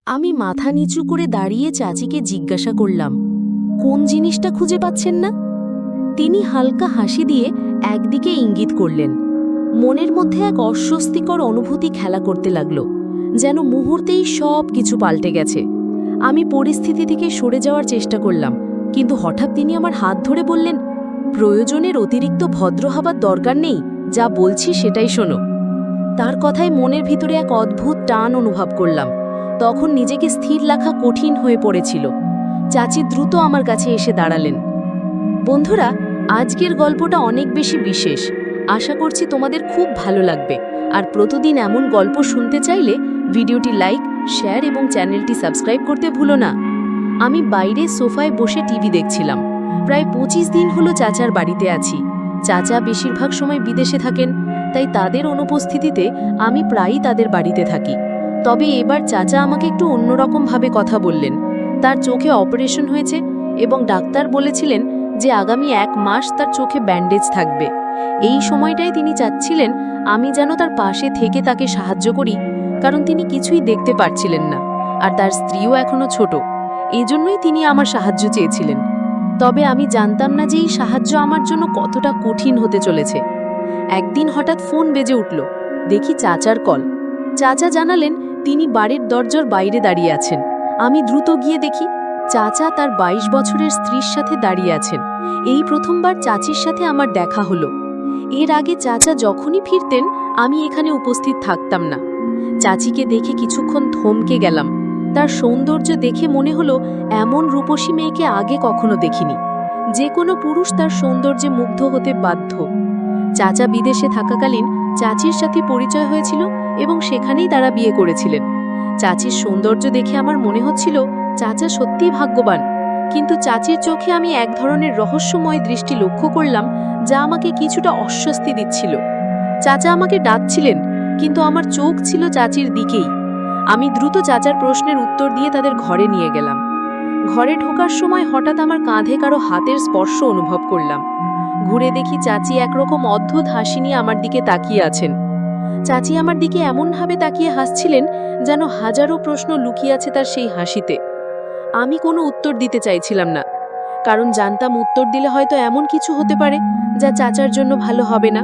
আমি মাথা নিচু করে দাঁড়িয়ে চাচিকে জিজ্ঞাসা করলাম, কোন জিনিসটা খুঁজে পাচ্ছেন না? তিনি হালকা হাসি দিয়ে একদিকে ইঙ্গিত করলেন। মনের মধ্যে এক অস্বস্তিকর অনুভূতি খেলা করতে লাগল, যেন মুহূর্তেই সব কিছু পাল্টে গেছে। আমি পরিস্থিতি থেকে সরে যাওয়ার চেষ্টা করলাম, কিন্তু হঠাৎ তিনি আমার হাত ধরে বললেন, প্রয়োজনের অতিরিক্ত ভদ্র হবার দরকার নেই, যা বলছি সেটাই শোনো। তার কথায় মনের ভিতরে এক অদ্ভুত টান অনুভব করলাম। তখন নিজেকে স্থির রাখা কঠিন হয়ে পড়েছিল। চাচি দ্রুত আমার কাছে এসে দাঁড়ালেন। বন্ধুরা, আজকের গল্পটা অনেক বেশি বিশেষ। আশা করছি তোমাদের খুব ভালো লাগবে। আর প্রতিদিন এমন গল্প শুনতে চাইলে ভিডিওটি লাইক, শেয়ার এবং চ্যানেলটি সাবস্ক্রাইব করতে ভুলো না। আমি বাইরে সোফায় বসে টিভি দেখছিলাম। প্রায় 25 দিন হলো চাচার বাড়িতে আছি। চাচা বেশিরভাগ সময় বিদেশে থাকেন, তাই তাদের অনুপস্থিতিতে আমি প্রায়ই তাদের বাড়িতে থাকি। তবে এবার চাচা আমাকে একটু অন্যরকমভাবে কথা বললেন। তার চোখে অপারেশন হয়েছে এবং ডাক্তার বলেছিলেন যে আগামী 1 মাস তার চোখে ব্যান্ডেজ থাকবে। এই সময়টায় তিনি চাচ্ছিলেন আমি যেন তার পাশে থেকে তাকে সাহায্য করি, কারণ তিনি কিছুই দেখতে পারছিলেন না, আর তার স্ত্রীও এখনো ছোট। এজন্যই তিনি আমার সাহায্য চেয়েছিলেন। তবে আমি জানতাম না যে এই সাহায্য আমার জন্য কতটা কঠিন হতে চলেছে। একদিন হঠাৎ ফোন বেজে উঠল। দেখি চাচার কল। চাচা জানালেন তিনি বাড়ির দরজার বাইরে দাঁড়িয়ে আছেন। আমি দ্রুত গিয়ে দেখি চাচা তার 22 বছরের স্ত্রীর সাথে দাঁড়িয়ে আছেন। এই প্রথমবার চাচির সাথে আমার দেখা হলো। এর আগে চাচা যখনই ফিরতেন আমি এখানে উপস্থিত থাকতাম না। চাচিকে দেখে কিছুক্ষণ থমকে গেলাম। তার সৌন্দর্য দেখে মনে হলো এমন রূপসী মেয়েকে আগে কখনো দেখিনি। যে কোনো পুরুষ তার সৌন্দর্যে মুগ্ধ হতে বাধ্য। চাচা বিদেশে থাকাকালীন চাচির সাথে পরিচয় হয়েছিল এবং সেখানেই তারা বিয়ে করেছিলেন। চাচির সৌন্দর্য দেখে আমার মনে হচ্ছিল চাচা সত্যিই ভাগ্যবান। কিন্তু চাচির চোখে আমি এক ধরনের রহস্যময় দৃষ্টি লক্ষ্য করলাম, যা আমাকে কিছুটা অস্বস্তি দিচ্ছিল। চাচা আমাকে ডাকছিলেন, কিন্তু আমার চোখ ছিল চাচির দিকেই। আমি দ্রুত চাচার প্রশ্নের উত্তর দিয়ে তাদের ঘরে নিয়ে গেলাম। ঘরে ঢোকার সময় হঠাৎ আমার কাঁধে কারো হাতের স্পর্শ অনুভব করলাম। ঘুরে দেখি চাচি একরকম অদ্ভুত হাসি নিয়ে আমার দিকে তাকিয়ে আছেন। চাচি আমার দিকে এমনভাবে তাকিয়ে হাসছিলেন যেন হাজারো প্রশ্ন লুকিয়ে আছে তার সেই হাসিতে। আমি কোনো উত্তর দিতে চাইছিলাম না, কারণ জানতাম উত্তর দিলে হয়তো এমন কিছু হতে পারে যা চাচার জন্য ভালো হবে না।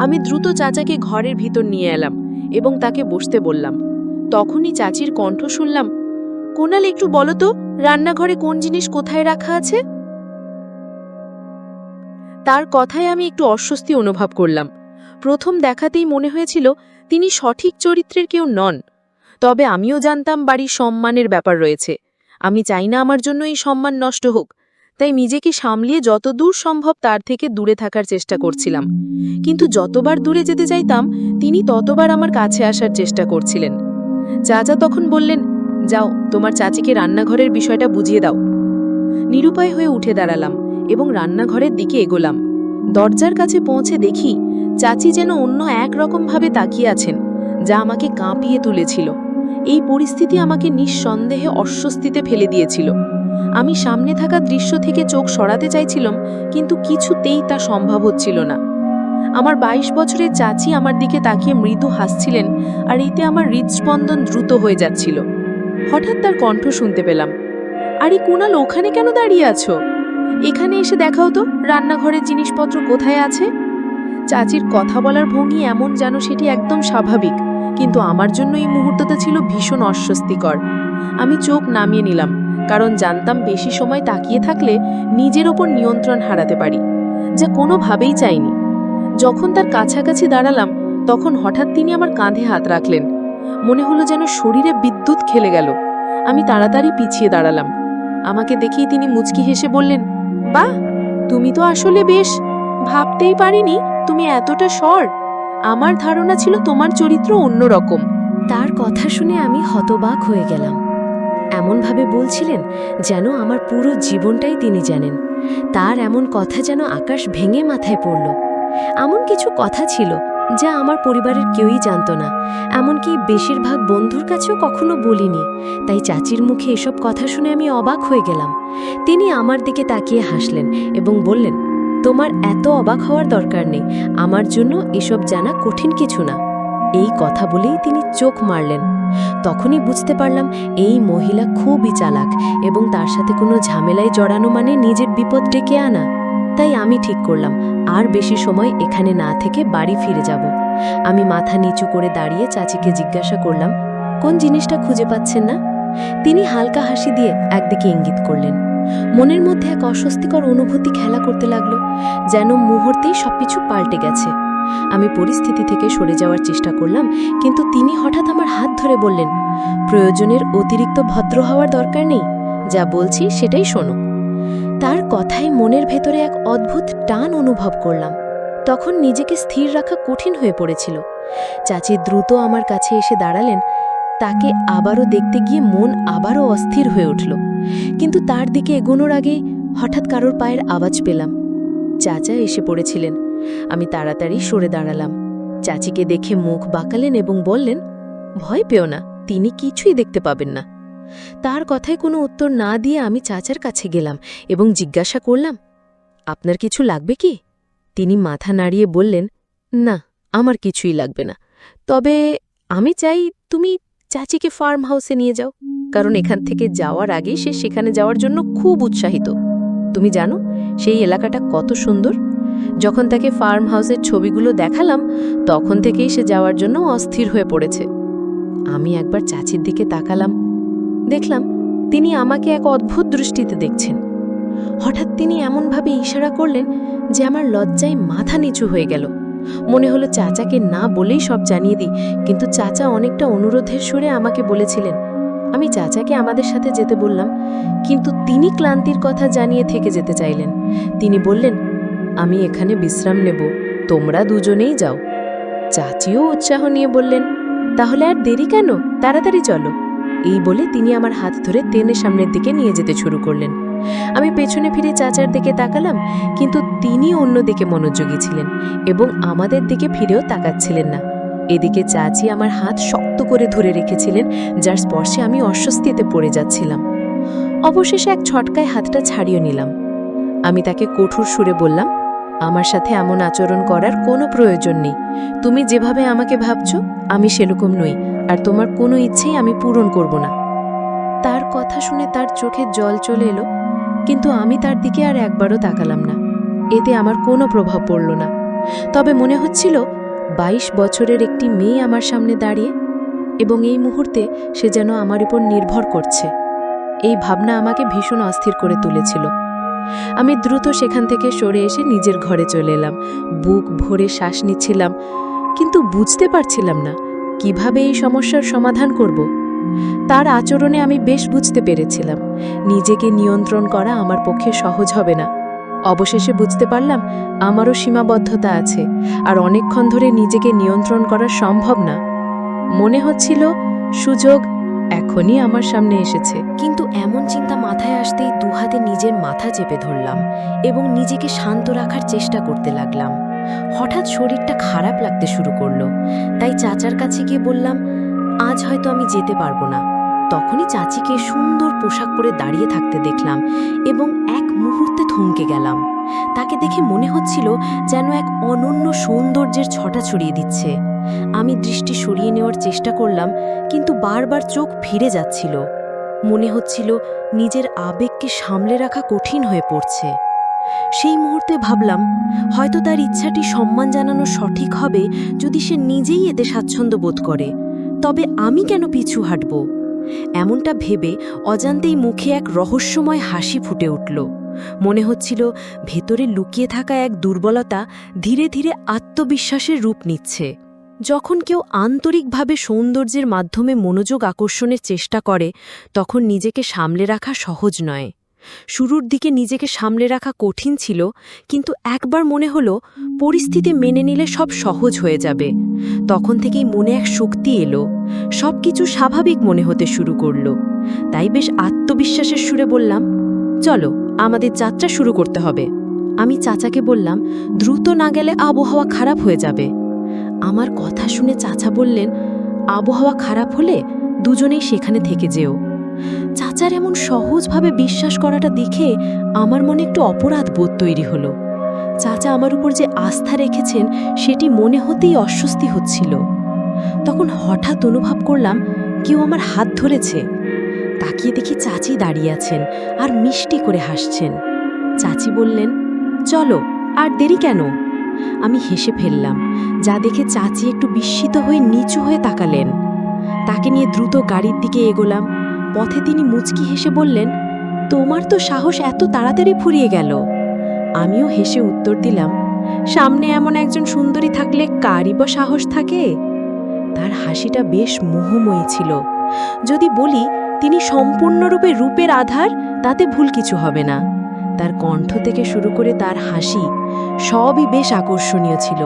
আমি দ্রুত চাচাকে ঘরের ভিতর নিয়ে এলাম এবং তাকে বসতে বললাম। তখনই চাচির কণ্ঠ শুনলাম, কোনাল, একটু বলো তো রান্নাঘরে কোন জিনিস কোথায় রাখা আছে? তার কথায় আমি একটু অস্বস্তি অনুভব করলাম। প্রথম দেখাতেই মনে হয়েছিল তিনি সঠিক চরিত্রের কেউ নন। তবে আমিও জানতাম বাড়ির সম্মানের ব্যাপার রয়েছে। আমি চাই না আমার জন্য এই সম্মান নষ্ট হোক, তাই নিজেকে সামলিয়ে যতদূর সম্ভব তার থেকে দূরে থাকার চেষ্টা করছিলাম। কিন্তু যতবার দূরে যেতে চাইতাম তিনি ততবার আমার কাছে আসার চেষ্টা করছিলেন। চাচা তখন বললেন, যাও, তোমার চাচিকে রান্নাঘরের বিষয়টা বুঝিয়ে দাও। নিরুপায় হয়ে উঠে দাঁড়ালাম এবং রান্নাঘরের দিকে এগোলাম। দরজার কাছে পৌঁছে দেখি চাচি যেন অন্য এক রকমভাবে তাকিয়ে আছেন, যা আমাকে কাঁপিয়ে তুলেছিল। এই পরিস্থিতি আমাকে নিঃসন্দেহে অস্বস্তিতে ফেলে দিয়েছিল। আমি সামনে থাকা দৃশ্য থেকে চোখ সরাতে চাইছিলাম, কিন্তু কিছুতেই তা সম্ভব হচ্ছিল না। আমার 22 বছরের চাচি আমার দিকে তাকিয়ে মৃদু হাসছিলেন, আর এতে আমার হৃদস্পন্দন দ্রুত হয়ে যাচ্ছিল। হঠাৎ তার কণ্ঠ শুনতে পেলাম, আরে কুনাল, ওখানে কেন দাঁড়িয়ে আছো? এখানে এসে দেখাও তো রান্নাঘরের জিনিসপত্র কোথায় আছে। চাচির কথা বলার ভঙ্গি এমন যেন সেটি একদম স্বাভাবিক, কিন্তু আমার জন্য এই মুহূর্তটা ছিল ভীষণ অস্বস্তিকর। আমি চোখ নামিয়ে নিলাম, কারণ জানতাম বেশি সময় তাকিয়ে থাকলে নিজের ওপর নিয়ন্ত্রণ হারাতে পারি, যা কোনোভাবেই চাইনি। যখন তার কাছাকাছি দাঁড়ালাম তখন হঠাৎ তিনি আমার কাঁধে হাত রাখলেন। মনে হলো যেন শরীরে বিদ্যুৎ খেলে গেল। আমি তাড়াতাড়ি পিছিয়ে দাঁড়ালাম। আমাকে দেখেই তিনি মুচকি হেসে বললেন, বাহ, তুমি তো আসলে বেশ, ভাবতেই পারিনি তুমি এতটা সর। আমার ধারণা ছিল তোমার চরিত্র অন্যরকম। তার কথা শুনে আমি হতবাক হয়ে গেলাম। এমনভাবে বলছিলেন যেন আমার পুরো জীবনটাই তিনি জানেন। তার এমন কথা যেন আকাশ ভেঙে মাথায় পড়ল। এমন কিছু কথা ছিল যা আমার পরিবারের কেউই জানত না, এমনকি বেশিরভাগ বন্ধুর কাছেও কখনো বলিনি। তাই চাচির মুখে এসব কথা শুনে আমি অবাক হয়ে গেলাম। তিনি আমার দিকে তাকিয়ে হাসলেন এবং বললেন, তোমার এত অবাক হওয়ার দরকার নেই, আমার জন্য এসব জানা কঠিন কিছু না। এই কথা বলেই তিনি চোখ মারলেন। তখনই বুঝতে পারলাম এই মহিলা খুবই চালাক এবং তার সাথে কোনো ঝামেলায় জড়ানো মানে নিজের বিপদ ডেকে আনা। তাই আমি ঠিক করলাম আর বেশি সময় এখানে না থেকে বাড়ি ফিরে যাব। আমি মাথা নিচু করে দাঁড়িয়ে চাচিকে জিজ্ঞাসা করলাম, কোন জিনিসটা খুঁজে পাচ্ছেন না? তিনি হালকা হাসি দিয়ে একদিকে ইঙ্গিত করলেন। মনের মধ্যে এক অস্বস্তিকর অনুভূতি খেলা করতে লাগলো, যেন মুহূর্তেই সবকিছু পাল্টে গেছে। আমি পরিস্থিতি থেকে সরে যাওয়ার চেষ্টা করলাম, কিন্তু তিনি হঠাৎ আমার হাত ধরে বললেন, প্রয়োজনের অতিরিক্ত ভদ্র হওয়ার দরকার নেই, যা বলছি সেটাই শোনো। তার কথায় মনের ভেতরে এক অদ্ভুত টান অনুভব করলাম। তখন নিজেকে স্থির রাখা কঠিন হয়ে পড়েছিল। চাচি দ্রুত আমার কাছে এসে দাঁড়ালেন। তাকে আবারও দেখতে গিয়ে মন আবারও অস্থির হয়ে উঠল, কিন্তু তার দিকে এগোনোর আগে হঠাৎ কারোর পায়ের আওয়াজ পেলাম। চাচা এসে পড়েছিলেন। আমি তাড়াতাড়ি সরে দাঁড়ালাম। চাচিকে দেখে মুখ বাঁকালেন এবং বললেন, ভয় পেও না, তিনি কিছুই দেখতে পাবেন না। তার কথায় কোনো উত্তর না দিয়ে আমি চাচার কাছে গেলাম এবং জিজ্ঞাসা করলাম, আপনার কিছু লাগবে কি? তিনি মাথা নাড়িয়ে বললেন, না, আমার কিছুই লাগবে না, তবে আমি চাই তুমি চাচিকে ফার্ম হাউসে নিয়ে যাও, কারণ এখান থেকে যাওয়ার আগে সে সেখানে যাওয়ার জন্য খুব উৎসাহিত। তুমি জানো সেই এলাকাটা কত সুন্দর। যখন তাকে ফার্ম হাউসের ছবিগুলো দেখালাম, তখন থেকেই সে যাওয়ার জন্য অস্থির হয়ে পড়েছে। আমি একবার চাচির দিকে তাকালাম। দেখলাম তিনি আমাকে এক অদ্ভুত দৃষ্টিতে দেখছেন। হঠাৎ তিনি এমনভাবে ইশারা করলেন যে আমার লজ্জায় মাথা নিচু হয়ে গেল। মনে হলো চাচাকে না বলেই সব জানিয়ে দিই, কিন্তু চাচা অনেকটা অনুরোধের সুরে আমাকে বলেছিলেন। আমি চাচাকে আমাদের সাথে যেতে বললাম, কিন্তু তিনি ক্লান্তির কথা জানিয়ে থেকে যেতে চাইলেন। তিনি বললেন, আমি এখানে বিশ্রাম নেব, তোমরা দুজনেই যাও। চাচিও উৎসাহ নিয়ে বললেন, তাহলে আর দেরি কেন, তাড়াতাড়ি চলো। এই বলে তিনি আমার হাত ধরে টেনে সামনের দিকে নিয়ে যেতে শুরু করলেন। আমি পেছনে ফিরে চাচার দিকে তাকালাম, কিন্তু তিনি অন্যদিকে মনোযোগী ছিলেন এবং আমাদের দিকে ফিরেও তাকাচ্ছিলেন না। এদিকে চাচি আমার হাত শক্ত করে ধরে রেখেছিলেন, যার স্পর্শে আমি অস্বস্তিতে পড়ে যাচ্ছিলাম। অবশেষে এক ছটকায় হাতটা ছাড়িয়ে নিলাম। আমি তাকে কঠোর সুরে বললাম, আমার সাথে এমন আচরণ করার কোনো প্রয়োজন নেই। তুমি যেভাবে আমাকে ভাবছ আমি সেরকম নই, আর তোমার কোনো ইচ্ছেই আমি পূরণ করব না। তার কথা শুনে তার চোখে জল চলে এলো, কিন্তু আমি তার দিকে আর একবারও তাকালাম না। এতে আমার কোনো প্রভাব পড়ল না। তবে মনে হচ্ছিল 22 বছরের একটি মেয়ে আমার সামনে দাঁড়িয়ে, এবং এই মুহূর্তে সে যেন আমার উপর নির্ভর করছে। এই ভাবনা আমাকে ভীষণ অস্থির করে তুলেছিল। আমি দ্রুত সেখান থেকে সরে এসে নিজের ঘরে চলে এলাম। বুক ভরে শ্বাস নিচ্ছিলাম, কিন্তু বুঝতে পারছিলাম না কিভাবে এই সমস্যার সমাধান করব। তার আচরণে আমি বেশ বুঝতে পেরেছিলাম নিজেকে নিয়ন্ত্রণ করা আমার পক্ষে সহজ হবে না। অবশেষে বুঝতে পারলাম আমারও সীমাবদ্ধতা আছে, আর অনেকক্ষণ ধরে নিজেকে নিয়ন্ত্রণ করা সম্ভব না। মনে হচ্ছিল সুযোগ এখনই আমার সামনে এসেছে। কিন্তু এমন চিন্তা মাথায় আসতেই দুহাতে নিজের মাথা চেপে ধরলাম এবং নিজেকে শান্ত রাখার চেষ্টা করতে লাগলাম। হঠাৎ শরীরটা খারাপ লাগতে শুরু করলো, তাই চাচার কাছে গিয়ে বললাম, আজ হয়তো আমি যেতে পারবো না। তখনই চাচিকে সুন্দর পোশাক পরে দাঁড়িয়ে থাকতে দেখলাম এবং এক মুহূর্তে থমকে গেলাম। তাকে দেখে মনে হচ্ছিল যেন এক অনন্য সৌন্দর্যের ছটা ছড়িয়ে দিচ্ছে। আমি দৃষ্টি সরিয়ে নেওয়ার চেষ্টা করলাম, কিন্তু বারবার চোখ ফিরে যাচ্ছিল। মনে হচ্ছিল নিজের আবেগকে সামলে রাখা কঠিন হয়ে পড়ছে। সেই মুহূর্তে ভাবলাম, হয়তো তার ইচ্ছাটি সম্মান জানানো সঠিক হবে যদি সে নিজেই এতে স্বাচ্ছন্দ্য বোধ করে। তবে আমি কেন পিছু হাঁটব? এমনটা ভেবে অজান্তেই মুখে এক রহস্যময় হাসি ফুটে উঠল। মনে হচ্ছিল ভেতরে লুকিয়ে থাকা এক দুর্বলতা ধীরে ধীরে আত্মবিশ্বাসের রূপ নিচ্ছে। যখন কেউ আন্তরিকভাবে সৌন্দর্যের মাধ্যমে মনোযোগ আকর্ষণের চেষ্টা করে, তখন নিজেকে সামলে রাখা সহজ নয়। শুরুর দিকে নিজেকে সামলে রাখা কঠিন ছিল, কিন্তু একবার মনে হলো পরিস্থিতি মেনে নিলে সব সহজ হয়ে যাবে। তখন থেকেই মনে এক শক্তি এলো, সবকিছু স্বাভাবিক মনে হতে শুরু করলো। তাই বেশ আত্মবিশ্বাসের সুরে বললাম, চলো আমাদের যাত্রা শুরু করতে হবে। আমি চাচাকে বললাম, দ্রুত না গেলে আবহাওয়া খারাপ হয়ে যাবে। আমার কথা শুনে চাচা বললেন, আবহাওয়া খারাপ হলে দুজনেই সেখানে থেকে যেও। চাচার এমন সহজভাবে বিশ্বাস করাটা দেখে আমার মনে একটু অপরাধ বোধ তৈরি হলো। চাচা আমার উপর যে আস্থা রেখেছেন সেটি মনে হতেই অস্বস্তি হচ্ছিল। তখন হঠাৎ অনুভব করলাম কেউ আমার হাত ধরেছে। তাকিয়ে দেখি চাচি দাঁড়িয়ে আছেন আর মিষ্টি করে হাসছেন। চাচি বললেন, চলো, আর দেরি কেন? আমি হেসে ফেললাম, যা দেখে চাচি একটু বিস্মিত হয়ে নিচু হয়ে তাকালেন। তাকে নিয়ে দ্রুত গাড়ির দিকে এগোলাম। পথে তিনি মুচকি হেসে বললেন, তোমার তো সাহস এত তাড়াতাড়ি ফুরিয়ে গেল। আমিও হেসে উত্তর দিলাম, সামনে এমন একজন সুন্দরী থাকলে কারই বা সাহস থাকে? তার হাসিটা বেশ মোহময়ী ছিল। যদি বলি তিনি সম্পূর্ণরূপে রূপের আধার, তাতে ভুল কিছু হবে না। তার কণ্ঠ থেকে শুরু করে তার হাসি সবই বেশ আকর্ষণীয় ছিল।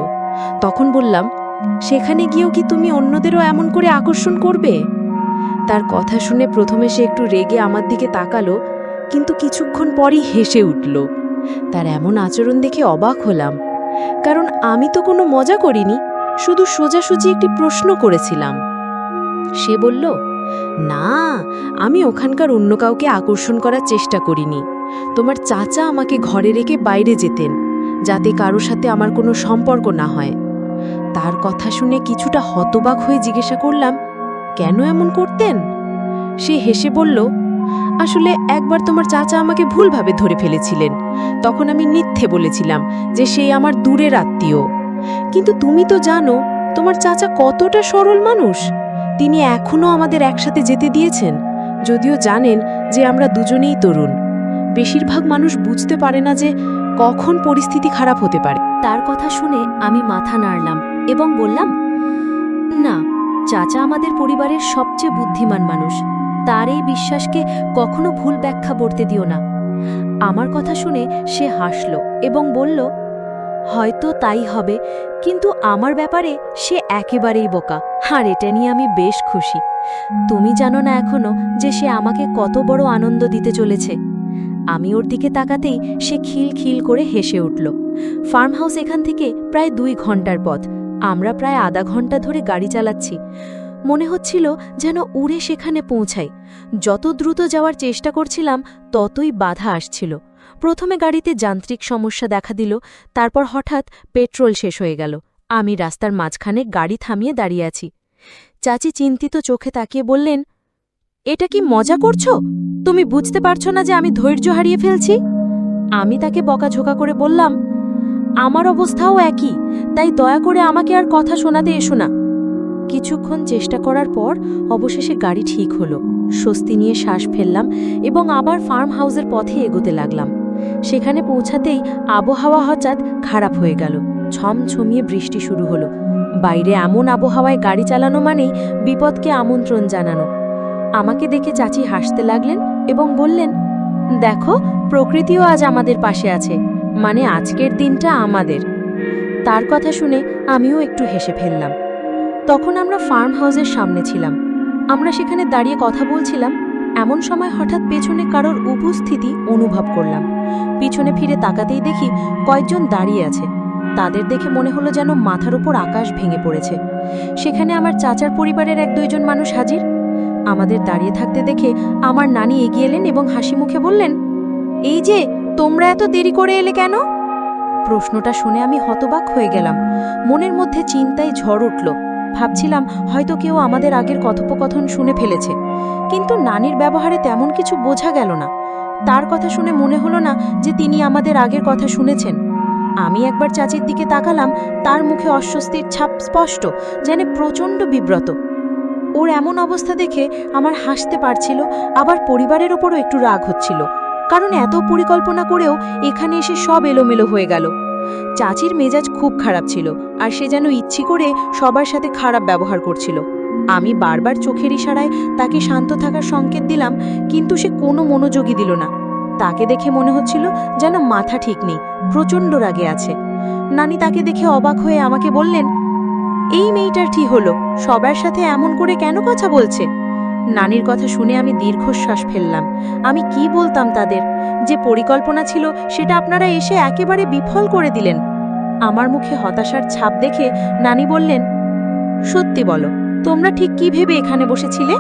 তখন বললাম, সেখানে গিয়েও কি তুমি অন্যদেরও এমন করে আকর্ষণ করবে? তার কথা শুনে প্রথমে সে একটু রেগে আমার দিকে তাকালো, কিন্তু কিছুক্ষণ পরই হেসে উঠল। তার এমন আচরণ দেখে অবাক হলাম, কারণ আমি তো কোনো মজা করিনি, শুধু সোজাসুজি একটি প্রশ্ন করেছিলাম। সে বলল, না, আমি ওখানকার অন্য কাউকে আকর্ষণ করার চেষ্টা করিনি। তোমার চাচা আমাকে ঘরে রেখে বাইরে যেতেন, যাতে কারো সাথে আমার কোনো সম্পর্ক না হয়। তার কথা শুনে কিছুটা হতবাক হয়ে জিজ্ঞাসা করলাম, কেন এমন করতেন? সে হেসে বলল, আসলে একবার তোমার চাচা আমাকে ভুলভাবে ধরে ফেলেছিলেন। তখন আমি মিথ্যে বলেছিলাম যে সে আমার দূরের আত্মীয়। কিন্তু তুমি তো জানো তোমার চাচা কতটা সরল মানুষ। তিনি এখনও আমাদের একসাথে যেতে দিয়েছেন, যদিও জানেন যে আমরা দুজনেই তরুণ। বেশিরভাগ মানুষ বুঝতে পারে না যে কখন পরিস্থিতি খারাপ হতে পারে। তার কথা শুনে আমি মাথা নাড়লাম এবং বললাম, না, চাচা আমাদের পরিবারের সবচেয়ে বুদ্ধিমান মানুষ। তার এই বিশ্বাসকে কখনো ভুল ব্যাখ্যা করতে দিও না। আমার কথা শুনে সে হাসল এবং বলল, হয়তো তাই হবে, কিন্তু আমার ব্যাপারে সে একেবারেই বোকা, আর এটা নিয়ে আমি বেশ খুশি। তুমি জানো না এখনো যে সে আমাকে কত বড় আনন্দ দিতে চলেছে। আমি ওর দিকে তাকাতেই সে খিলখিল করে হেসে উঠল। ফার্ম হাউস এখান থেকে প্রায় 2 ঘন্টার পথ। আমরা প্রায় আধা ঘন্টা ধরে গাড়ি চালাচ্ছি। মনে হচ্ছিল যেন উড়ে সেখানে পৌঁছাই। যত দ্রুত যাওয়ার চেষ্টা করছিলাম ততই বাধা আসছিল। প্রথমে গাড়িতে যান্ত্রিক সমস্যা দেখা দিল, তারপর হঠাৎ পেট্রোল শেষ হয়ে গেল। আমি রাস্তার মাঝখানে গাড়ি থামিয়ে দাঁড়িয়ে আছি। চাচি চিন্তিত চোখে তাকিয়ে বললেন, এটা কি মজা করছো? তুমি বুঝতে পারছো না যে আমি ধৈর্য হারিয়ে ফেলছি? আমি তাকে বকাঝোকা করে বললাম, আমার অবস্থাও একই, তাই দয়া করে আমাকে আর কথা শোনাতে এসো না। কিছুক্ষণ চেষ্টা করার পর অবশেষে গাড়ি ঠিক হলো। স্বস্তি নিয়ে শ্বাস ফেললাম এবং আবার ফার্ম হাউসের পথে এগোতে লাগলাম। সেখানে পৌঁছাতেই আবহাওয়া হঠাৎ খারাপ হয়ে গেল। ছমছমিয়ে বৃষ্টি শুরু হলো। বাইরে এমন আবহাওয়ায় গাড়ি চালানো মানেই বিপদকে আমন্ত্রণ জানানো। আমাকে দেখে চাচি হাসতে লাগলেন এবং বললেন, দেখো, প্রকৃতিও আজ আমাদের পাশে আছে, মানে আজকের দিনটা আমাদের। তার কথা শুনে আমিও একটু হেসে ফেললাম। তখন আমরা ফার্ম হাউসের সামনে ছিলাম। আমরা সেখানে দাঁড়িয়ে কথা বলছিলাম। এমন সময় হঠাৎ পেছনে কারোর উপস্থিতি অনুভব করলাম। পিছনে ফিরে তাকাতেই দেখি কয়েকজন দাঁড়িয়ে আছে। তাদের দেখে মনে হলো যেন মাথার উপর আকাশ ভেঙে পড়েছে। সেখানে আমার চাচার পরিবারের 1-2 জন মানুষ হাজির। আমাদের দাঁড়িয়ে থাকতে দেখে আমার নানি এগিয়ে এলেন এবং হাসি মুখে বললেন, এই যে, তোমরা এত দেরি করে এলে কেন? প্রশ্নটা শুনে আমি হতবাক হয়ে গেলাম। মনের মধ্যে চিন্তায় ঝড় উঠল। ভাবছিলাম হয়তো কেউ আমাদের আগের কথোপকথন শুনে ফেলেছে, কিন্তু নানির ব্যবহারে তেমন কিছু বোঝা গেল না। তার কথা শুনে মনে হলো না যে তিনি আমাদের আগের কথা শুনেছেন। আমি একবার চাচির দিকে তাকালাম। তার মুখে অস্বস্তির ছাপ স্পষ্ট, যেন প্রচণ্ড বিব্রত। ওর এমন অবস্থা দেখে আমার হাসতে পারছিল, আবার পরিবারের ওপরও একটু রাগ হচ্ছিল, কারণ এত পরিকল্পনা করেও এখানে এসে সব এলোমেলো হয়ে গেল। চাচির মেজাজ খুব খারাপ ছিল, আর সে যেন ইচ্ছে করে সবার সাথে খারাপ ব্যবহার করছিল। আমি বারবার চোখের ইশারায় তাকে শান্ত থাকার সংকেত দিলাম, কিন্তু সে কোনো মনোযোগই দিল না। তাকে দেখে মনে হচ্ছিল যেন মাথা ঠিক নেই, প্রচণ্ড রাগে আছে। নানি তাকে দেখে অবাক হয়ে আমাকে বললেন, এই মেয়েটার কি হলো? সবার সাথে এমন করে কেন কথা বলছে? নানির কথা শুনে আমি দীর্ঘশ্বাস ফেললাম। আমি কি বলতাম তাদের? যে পরিকল্পনা ছিল সেটা আপনারা এসে একেবারে বিফল করে দিলেন। আমার মুখে হতাশার ছাপ দেখে নানি বললেন, সত্যি বলো, তোমরা ঠিক কি ভেবে এখানে বসেছিলে?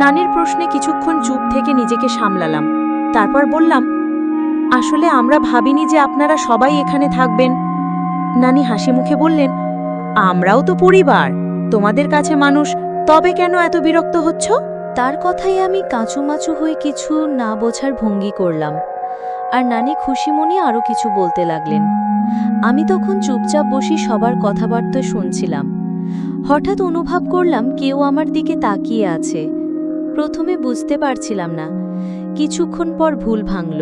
নানির প্রশ্নে কিছুক্ষণ চুপ থেকে নিজেকে সামলালাম। তারপর বললাম, আসলে আমরা ভাবিনি যে আপনারা সবাই এখানে থাকবেন। নানি হাসি মুখে বললেন, আমরাও তো পরিবার, তোমাদের কাছে মানুষ, তবে কেন এত বিরক্ত হচ্ছ? তার কথাই আমি কাঁচুমাচু হয়ে কিছু না বোঝার ভঙ্গি করলাম, আর নানি খুশি মনে আরও কিছু বলতে লাগলেন। আমি তখন চুপচাপ বসে সবার কথাবার্তা শুনছিলাম। হঠাৎ অনুভব করলাম কেউ আমার দিকে তাকিয়ে আছে। প্রথমে বুঝতে পারছিলাম না, কিছুক্ষণ পর ভুল ভাঙল।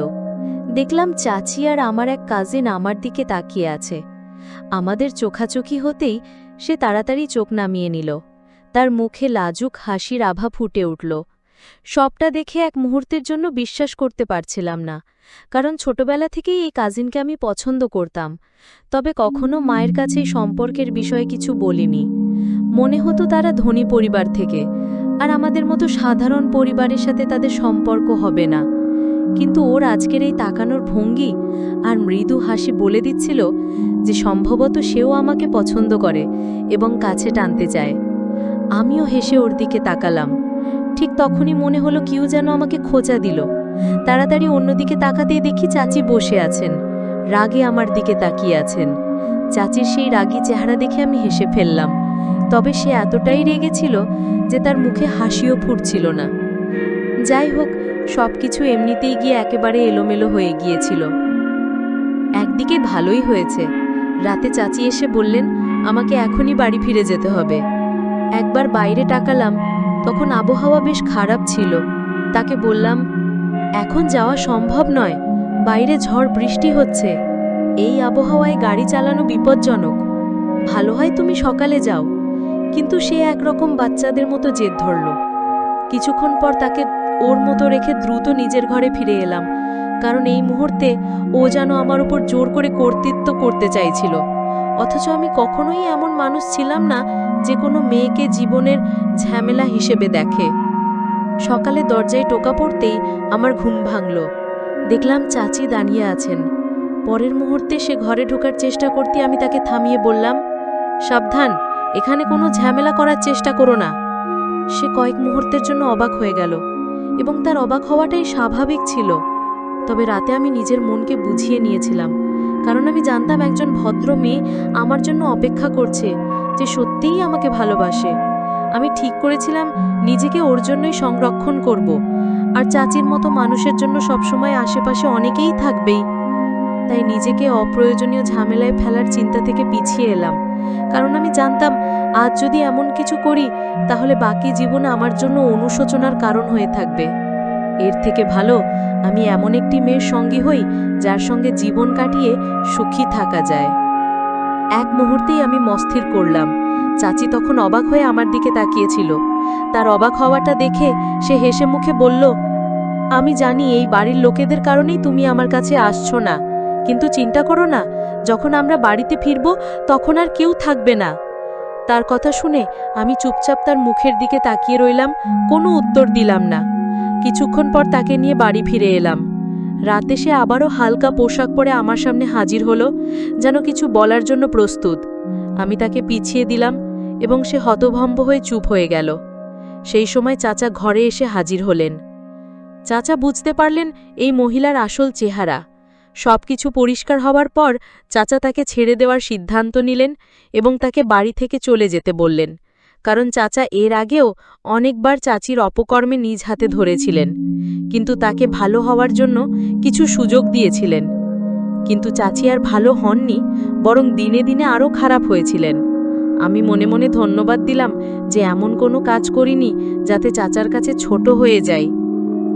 দেখলাম চাচি আর আমার এক কাজিন আমার দিকে তাকিয়ে আছে। আমাদের চোখাচোখি হতেই সে তাড়াতাড়ি চোখ নামিয়ে নিল। তার মুখে লাজুক হাসির আভা ফুটে উঠল। সবটা দেখে এক মুহূর্তের জন্য বিশ্বাস করতে পারছিলাম না, কারণ ছোটবেলা থেকেই এই কাজিনকে আমি পছন্দ করতাম, তবে কখনো মায়ের কাছে এই সম্পর্কের বিষয়ে কিছু বলিনি। মনে হতো তারা ধনী পরিবার থেকে, আর আমাদের মতো সাধারণ পরিবারের সাথে তাদের সম্পর্ক হবে না। কিন্তু ওর আজকের এই তাকানোর ভঙ্গি আর মৃদু হাসি বলে দিচ্ছিল যে সম্ভবত সেও আমাকে পছন্দ করে এবং কাছে টানতে চায়। আমিও হেসে ওর দিকে তাকালাম। ঠিক তখনই মনে হলো কেউ যেন আমাকে খোঁচা দিল। তাড়াতাড়ি অন্যদিকে তাকাতেই দেখি চাচি বসে আছেন, রাগে আমার দিকে তাকিয়ে আছেন। চাচির সেই রাগী চেহারা দেখে আমি হেসে ফেললাম, তবে সে এতটাই রেগেছিল যে তার মুখে হাসিও ফুটছিল না। যাই হোক, সবকিছু এমনিতেই গিয়ে একেবারে এলোমেলো হয়ে গিয়েছিল। একদিকে ভালোই হয়েছে, রাতে চাচি এসে বললেন আমাকে এখনই বাড়ি ফিরে যেতে হবে। একবার বাইরে তাকালাম, তখন আবহাওয়া বেশ খারাপ ছিল। তাকে বললাম, এখন যাওয়া সম্ভব নয়, বাইরে ঝড় বৃষ্টি হচ্ছে, এই আবহাওয়ায় গাড়ি চালানো বিপজ্জনক, ভালো হয় তুমি সকালে যাও। কিন্তু সে একরকম বাচ্চাদের মতো জেদ ধরল। কিছুক্ষণ পর তাকে ওর মতো রেখে দ্রুত নিজের ঘরে ফিরে এলাম, কারণ এই মুহূর্তে ও যেন আমার উপর জোর করে কর্তৃত্ব করতে চাইছিল। অথচ আমি কখনোই এমন মানুষ ছিলাম না যে কোনো মেয়েকে জীবনের ঝামেলা হিসেবে দেখে। সকালে দরজায় টোকা পড়তেই আমার ঘুম ভাঙল। দেখলাম চাচি দাঁড়িয়ে আছেন। পরের মুহূর্তে সে ঘরে ঢোকার চেষ্টা করতে আমি তাকে থামিয়ে বললাম, সাবধান, এখানে কোনো ঝামেলা করার চেষ্টা করো না। সে কয়েক মুহূর্তের জন্য অবাক হয়ে গেল, এবং তার অবাক হওয়াটাই স্বাভাবিক ছিল। তবে রাতে আমি নিজের মনকে বুঝিয়ে নিয়েছিলাম, কারণ আমি জানতাম একজন ভদ্র মেয়ে আমার জন্য অপেক্ষা করছে, যে সত্যিই আমাকে ভালোবাসে। আমি ঠিক করেছিলাম নিজেকে ওর জন্যই সংরক্ষণ করব, আর চাচির মতো মানুষের জন্য সবসময় আশেপাশে অনেকেই থাকবেই। তাই নিজেকে অপ্রয়োজনীয় ঝামেলায় ফেলার চিন্তা থেকে পিছিয়ে এলাম, কারণ আমি জানতাম আজ যদি এমন কিছু করি তাহলে বাকি জীবনে আমার জন্য অনুশোচনার কারণ হয়ে থাকবে। এর থেকে ভালো আমি এমন একটি মেয়ের সঙ্গী হই যার সঙ্গে জীবন কাটিয়ে সুখী থাকা যায়। এক মুহূর্তেই আমি মস্থির করলাম। চাচি তখন অবাক হয়ে আমার দিকে তাকিয়েছিল। তার অবাক হওয়াটা দেখে সে হেসে মুখে বলল, আমি জানি এই বাড়ির লোকেদের কারণেই তুমি আমার কাছে আসছো না, কিন্তু চিন্তা করো না, যখন আমরা বাড়িতে ফিরব তখন আর কেউ থাকবে না। তার কথা শুনে আমি চুপচাপ তার মুখের দিকে তাকিয়ে রইলাম, কোনো উত্তর দিলাম না। কিছুক্ষণ পর তাকে নিয়ে বাড়ি ফিরে এলাম। রাতে সে আবারও হালকা পোশাক পরে আমার সামনে হাজির হলো, যেন কিছু বলার জন্য প্রস্তুত। আমি তাকে পিছিয়ে দিলাম এবং সে হতভম্ব হয়ে চুপ হয়ে গেল। সেই সময় চাচা ঘরে এসে হাজির হলেন। চাচা বুঝতে পারলেন এই মহিলার আসল চেহারা। সবকিছু পরিষ্কার হওয়ার পর চাচা তাকে ছেড়ে দেওয়ার সিদ্ধান্ত নিলেন এবং তাকে বাড়ি থেকে চলে যেতে বললেন, কারণ চাচা এর আগেও অনেকবার চাচির অপকর্মে নিজ হাতে ধরেছিলেন, কিন্তু তাকে ভালো হওয়ার জন্য কিছু সুযোগ দিয়েছিলেন। কিন্তু চাচি আর ভালো হননি, বরং দিনে দিনে আরও খারাপ হয়েছিলেন। আমি মনে মনে ধন্যবাদ দিলাম যে এমন কোনো কাজ করিনি যাতে চাচার কাছে ছোট হয়ে যায়।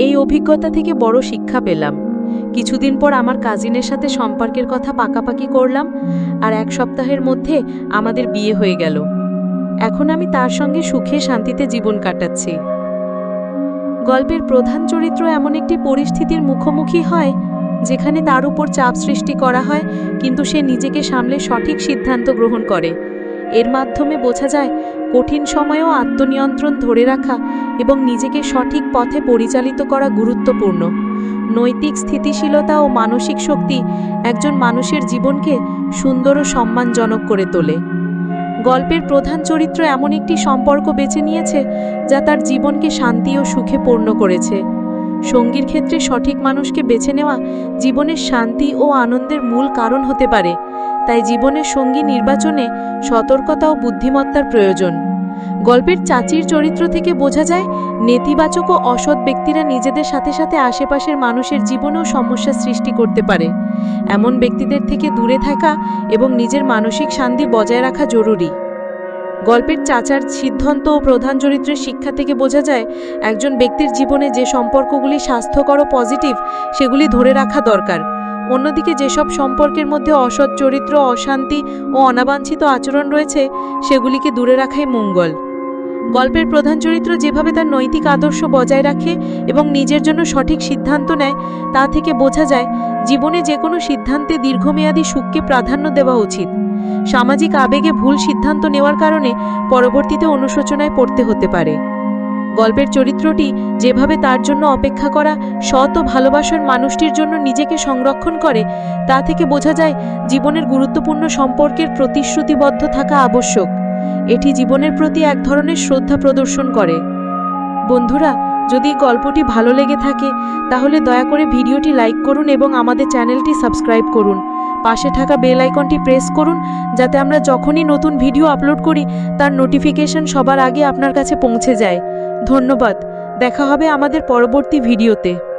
এই অভিজ্ঞতা থেকে বড় শিক্ষা পেলাম। কিছুদিন পর আমার কাজিনের সাথে সম্পর্কের কথা পাকাপাকি করলাম, আর এক সপ্তাহের মধ্যে আমাদের বিয়ে হয়ে গেল। এখন আমি তার সঙ্গে সুখে শান্তিতে জীবন কাটাচ্ছি। গল্পের প্রধান চরিত্র এমন একটি পরিস্থিতির মুখোমুখি হয় যেখানে তার উপর চাপ সৃষ্টি করা হয়, কিন্তু সে নিজেকে সামলে সঠিক সিদ্ধান্ত গ্রহণ করে। এর মাধ্যমে বোঝা যায় কঠিন সময়েও আত্মনিয়ন্ত্রণ ধরে রাখা এবং নিজেকে সঠিক পথে পরিচালিত করা গুরুত্বপূর্ণ। নৈতিক স্থিতিশীলতা ও মানসিক শক্তি একজন মানুষের জীবনকে সুন্দর ও সম্মানজনক করে তোলে। গল্পের প্রধান চরিত্র এমন একটি সম্পর্ক বেছে নিয়েছে যা তার জীবনকে শান্তি ও সুখে পূর্ণ করেছে। সঙ্গীর ক্ষেত্রে সঠিক মানুষকে বেছে নেওয়া জীবনের শান্তি ও আনন্দের মূল কারণ হতে পারে, তাই জীবনের সঙ্গী নির্বাচনে সতর্কতা ও বুদ্ধিমত্তার প্রয়োজন। গল্পের চাচির চরিত্র থেকে বোঝা যায় নেতিবাচক ও অসৎ ব্যক্তিরা নিজেদের সাথে সাথে আশেপাশের মানুষের জীবনেও সমস্যা সৃষ্টি করতে পারে। এমন ব্যক্তিদের থেকে দূরে থাকা এবং নিজের মানসিক শান্তি বজায় রাখা জরুরি। গল্পের চাচার সিদ্ধান্ত ও প্রধান চরিত্রের শিক্ষা থেকে বোঝা যায় একজন ব্যক্তির জীবনে যে সম্পর্কগুলি স্বাস্থ্যকর ও পজিটিভ সেগুলি ধরে রাখা দরকার। অন্যদিকে যেসব সম্পর্কের মধ্যে অসৎ চরিত্র, অশান্তি ও অনাবাঞ্ছিত আচরণ রয়েছে সেগুলিকে দূরে রাখাই মঙ্গল। গল্পের প্রধান চরিত্র যেভাবে তার নৈতিক আদর্শ বজায় রাখে এবং নিজের জন্য সঠিক সিদ্ধান্ত নেয় তা থেকে বোঝা যায় জীবনে যে কোনো সিদ্ধান্তে দীর্ঘমেয়াদী সুখকে প্রাধান্য দেওয়া উচিত। সামাজিক আবেগে ভুল সিদ্ধান্ত নেওয়ার কারণে পরবর্তীতে অনুশোচনায় পড়তে হতে পারে। গল্পের চরিত্রটি যেভাবে তার জন্য অপেক্ষা করা সৎ ও ভালোবাসার মানুষটির জন্য নিজেকে সংরক্ষণ করে তা থেকে বোঝা যায় জীবনের গুরুত্বপূর্ণ সম্পর্কের প্রতিশ্রুতিবদ্ধ থাকা আবশ্যক। এটি জীবনের প্রতি এক ধরনের শ্রদ্ধা প্রদর্শন করে। বন্ধুরা, যদি গল্পটি ভালো লেগে থাকে তাহলে দয়া করে ভিডিওটি লাইক করুন এবং আমাদের চ্যানেলটি সাবস্ক্রাইব করুন। পাশে থাকা বেল আইকনটি প্রেস করুন যাতে আমরা যখনই নতুন ভিডিও আপলোড করি তার নোটিফিকেশন সবার আগে আপনার কাছে পৌঁছে যায়। ধন্যবাদ। দেখা হবে আমাদের পরবর্তী ভিডিওতে।